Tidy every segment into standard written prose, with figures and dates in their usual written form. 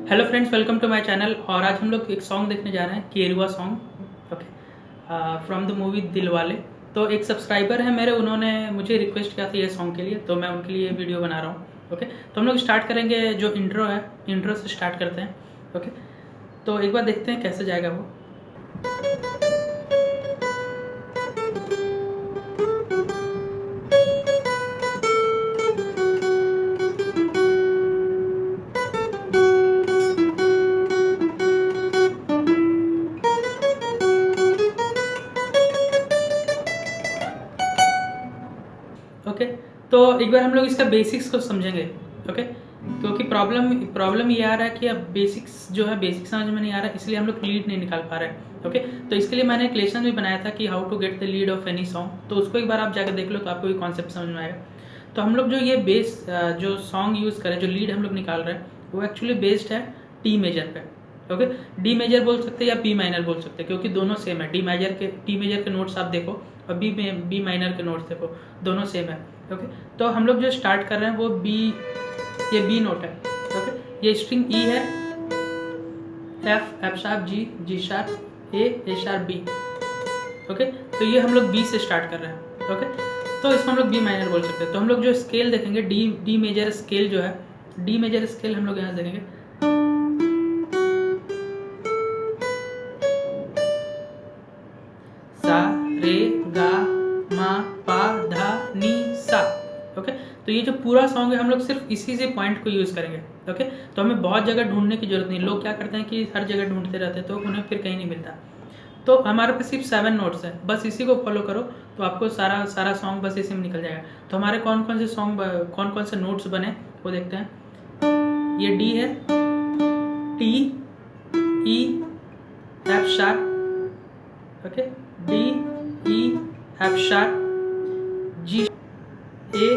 Hello friends, welcome to my channel. और आज हम लोग एक सॉन्ग देखने जा रहे हैं, Gerua song, okay, from the movie Dilwale. तो एक सब्सक्राइबर है मेरे, उन्होंने मुझे रिक्वेस्ट किया था ये सॉन्ग के लिए, तो मैं उनके लिए वीडियो बना रहा हूँ। ओके, तो हम लोग स्टार्ट करेंगे, जो इंट्रो है, इंट्रो से स्टार्ट करते हैं। ओके, तो एक बार देखते हैं कैसे जाएगा वो। ओके, तो एक बार हम लोग इसका बेसिक्स को समझेंगे। ओके, क्योंकि प्रॉब्लम ये आ रहा है कि अब बेसिक्स जो है, बेसिक्स समझ में नहीं आ रहा है, इसलिए हम लोग लीड नहीं निकाल पा रहे हैं। ओके, तो इसके लिए मैंने एक लेसन भी बनाया था कि how to get the lead of any song, तो उसको एक बार आप जाकर देख लो तो आपको ये कॉन्सेप्ट समझ में आएगा। तो हम लोग जो ये बेस जो सॉन्ग यूज़ करें, जो लीड हम लोग निकाल रहे हैं, वो एक्चुअली बेस्ड है टी मेजर पे। ओके, डी मेजर बोल सकते हैं या पी माइनर बोल सकते हैं, क्योंकि दोनों सेम है। टी मेजर के नोट्स आप देखो और बी माइनर के नोट्स देखो, दोनों सेम है। ओके, तो हम लोग जो स्टार्ट कर रहे हैं वो बी, ये बी नोट है। ओके, ये स्ट्रिंग ई है, F sharp G, G sharp A sharp B. Okay, तो ये हम लोग बी से स्टार्ट कर रहे हैं। ओके, तो इसको हम लोग बी माइनर बोल सकते हैं। तो हम लोग जो स्केल देखेंगे, डी मेजर स्केल जो है, डी मेजर स्केल हम लोग यहाँ देखेंगे। सा रे गा मा पा धा नी सा। ओके, तो ये जो पूरा सॉन्ग है हम लोग सिर्फ इसी से पॉइंट को यूज़ करेंगे। ओके, तो हमें बहुत जगह ढूंढने की जरूरत नहीं। लोग क्या करते हैं कि हर जगह ढूंढते रहते हैं, तो उन्हें फिर कहीं नहीं मिलता। तो हमारे पास सिर्फ 7 नोट्स हैं, बस इसी को फॉलो करो तो आपको सारा सॉन्ग बस इसी में निकल जाएगा। तो हमारे कौन कौन से नोट्स बने वो देखते हैं। ये डी है, टी, ई, एफ शार्प, ओके, डी, ई, एफ शार्प, जी, ए,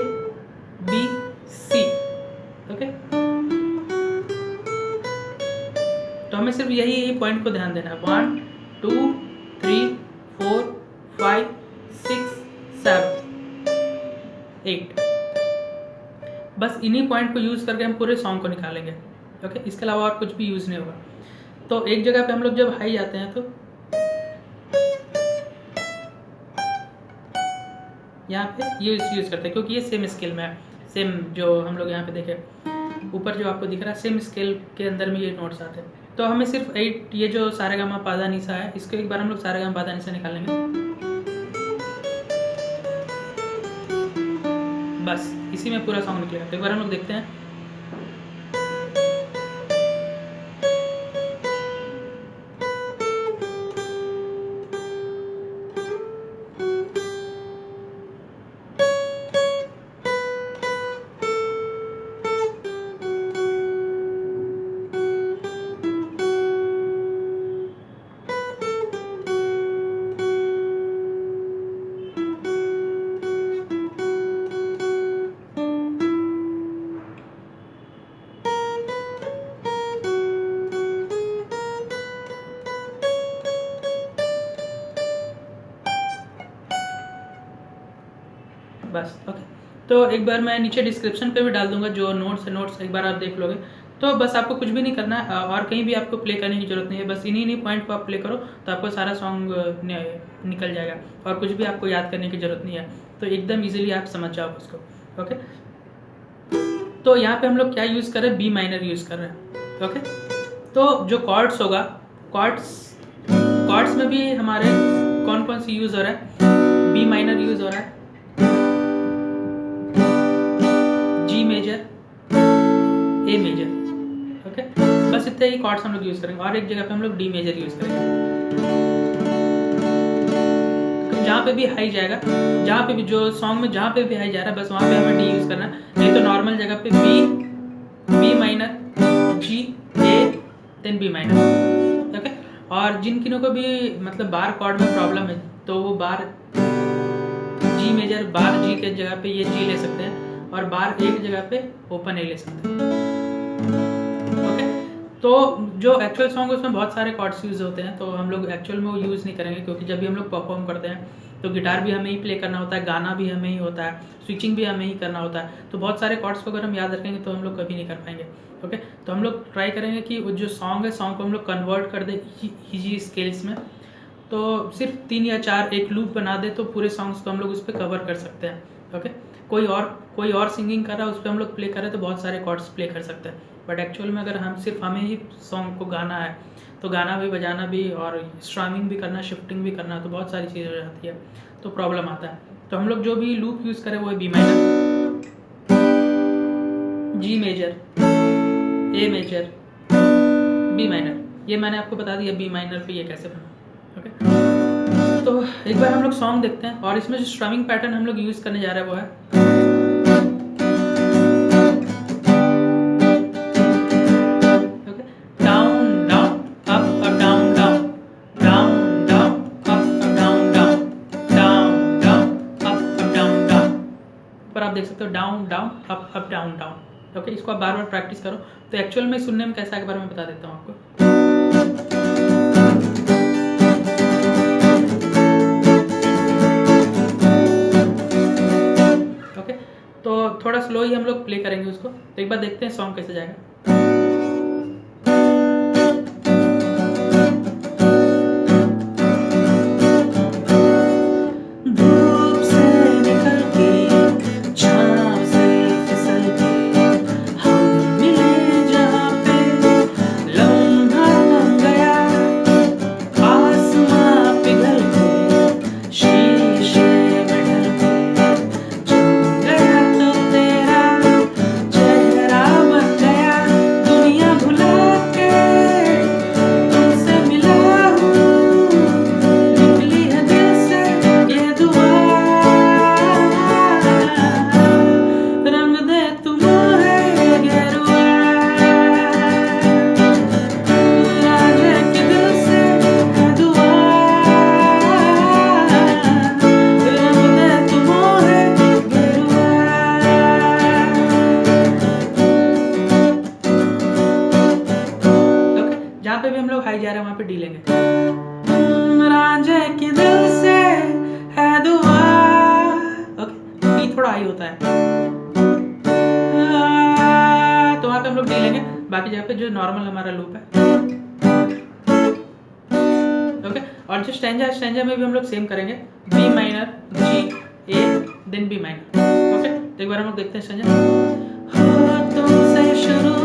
बी, सी। ओके, तो हमें सिर्फ यही पॉइंट को ध्यान देना है। 1 2 3 4 5 6 7 8, बस इन्हीं पॉइंट को यूज करके हम पूरे सॉन्ग को निकालेंगे। ओके, इसके अलावा और कुछ भी यूज नहीं होगा। तो एक जगह पे हम लोग जब हाई जाते हैं तो यहाँ पे ये यूज करते हैं, क्योंकि ये सेम स्केल में है। सेम जो हम लोग यहाँ पे देखे ऊपर जो आपको दिख रहा है, सेम स्केल के अंदर में ये नोट्स आते हैं। तो हमें सिर्फ 8, ये जो सारेगामा पाधा निसा है, इसको एक बार हम लोग सारेगामा पाधा निसा निकालेंगे। बस इसी में पूरा सॉन्ग निकलेगा। तो एक बार हम लोग देखते हैं। बस ओके, तो एक बार मैं नीचे डिस्क्रिप्शन पे भी डाल दूंगा जो नोट्स एक बार आप देख लोगे। तो बस आपको कुछ भी नहीं करना है और कहीं भी आपको प्ले करने की जरूरत नहीं है। बस इन्हीं पॉइंट को आप प्ले करो तो आपको सारा सॉन्ग निकल जाएगा और कुछ भी आपको याद करने की जरूरत नहीं है। तो एकदम इजीली आप समझ जाओ उसको। ओके, तो यहाँ पे हम लोग क्या यूज़ कर रहे हैं, बी माइनर यूज़ कर रहे हैं। ओके, तो जो कॉर्ड्स होगा, कॉर्ड्स में भी हमारे कौन कौन सी यूज़ हो रहा है, बी माइनर यूज़ हो रहा है, जी मेजर, ए मेजर। ओके, बस इतने ही कॉर्ड्स हम लोग यूज करेंगे। और एक जगह पे हम लोग डी मेजर यूज करेंगे। जहाँ पे भी हाई जाएगा, जहाँ पे भी जो सॉन्ग में जहाँ पे भी हाई जा रहा है, बस वहाँ पे हमें डी यूज करना है। नहीं तो नॉर्मल जगह पे बी माइनर, जी, ए, देन बी माइनर। ओके, और जिन किनों को भी मतलब बार कॉर्ड में प्रॉब्लम है, तो वो बार जी मेजर, बार जी के जगह पे ये जी ले सकते हैं और बार ए की जगह पे ओपन ए ले सकते हैं। ओके, तो जो एक्चुअल सॉन्ग है उसमें बहुत सारे कॉर्ड्स यूज़ होते हैं, तो हम लोग एक्चुअल में वो यूज़ नहीं करेंगे, क्योंकि जब भी हम लोग परफॉर्म करते हैं तो गिटार भी हमें ही प्ले करना होता है, गाना भी हमें ही होता है, स्विचिंग भी हमें ही करना होता है, तो बहुत सारे कॉर्ड्स को अगर हम याद रखेंगे तो हम लोग कभी नहीं कर पाएंगे। ओके, तो हम लोग ट्राई करेंगे कि वो जो सॉन्ग है सॉन्ग को हम लोग कन्वर्ट कर दें ईजी स्केल्स में, तो सिर्फ 3 या 4 एक लूप बना दे तो पूरे सॉन्ग्स को हम लोग उस पर कवर कर सकते हैं। ओके, कोई और सिंगिंग कर रहा है उस पर हम लोग प्ले कर रहे हैं तो बहुत सारे कॉर्ड्स प्ले कर सकते हैं, बट एक्चुअल में अगर हमें ही सॉन्ग को गाना है तो गाना भी बजाना भी और स्ट्रमिंग भी करना, शिफ्टिंग भी करना, तो बहुत सारी चीज़ें हो जाती है, तो प्रॉब्लम आता है। तो हम लोग जो भी लूप यूज़ करें वो है बी माइनर, जी मेजर, ए मेजर, बी माइनर। ये मैंने आपको बता दिया बी माइनर पे ये कैसे बना। ओके, तो एक बार हम लोग सॉन्ग देखते हैं, और इसमें जो स्ट्रमिंग पैटर्न हम लोग यूज़ करने जा रहे हैं वो है आप देख सकते हो down down up up down down. Okay, इसको आप बार बार प्रैक्टिस करो तो एक्चुअल में सुनने में कैसा है एक बार मैं बता देता हूँ आपको। ओके, तो थोड़ा स्लो ही हम लोग प्ले करेंगे उसको, तो एक बार देखते हैं सॉन्ग कैसे जाएगा। जहाँ पे भी हम लोग हाई जा रहे हैं वहाँ पे डी लेंगे। रांझे के दिल से है दुआ। ओके, डी थोड़ा हाई होता है तो वहाँ पे हम लोग डी लेंगे, बाकी जहाँ पे जो नॉर्मल हमारा लूप है। ओके, और जो स्टैंजा में भी हम लोग सेम करेंगे, बी माइनर, जी, ए, देन बी माइनर। ओके, तो एक बार हम लोग देखते हैं स्टैंजा। तुमसे शुरू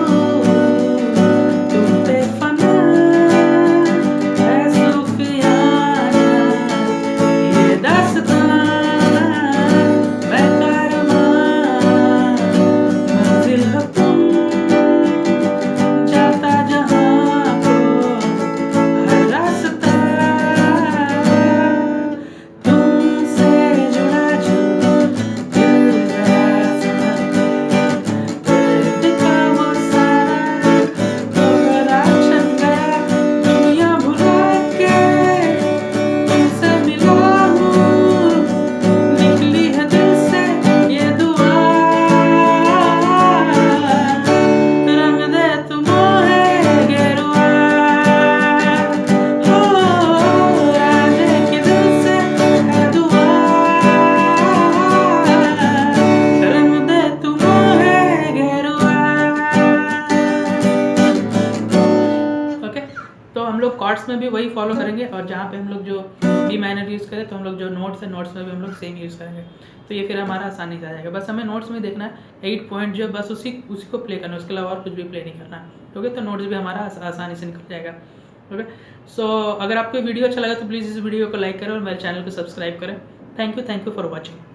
कॉर्ड्स में भी वही फॉलो करेंगे, और जहाँ पे हम लोग जो बी माइनर यूज़ करें तो हम लोग जो नोट्स है नोट्स में भी हम लोग सेम यूज़ करेंगे, तो ये फिर हमारा आसानी से आ जाएगा। बस हमें नोट्स में देखना है 8 पॉइंट जो बस उसी को प्ले करना है, उसके अलावा और कुछ भी प्ले नहीं करना है। ओके, तो नोट्स भी हमारा आसानी से निकल जाएगा। ओके, सो अगर आपको वीडियो अच्छा लगा तो प्लीज़ इस वीडियो को लाइक करें और मेरे चैनल को सब्सक्राइब करें। Thank you for watching.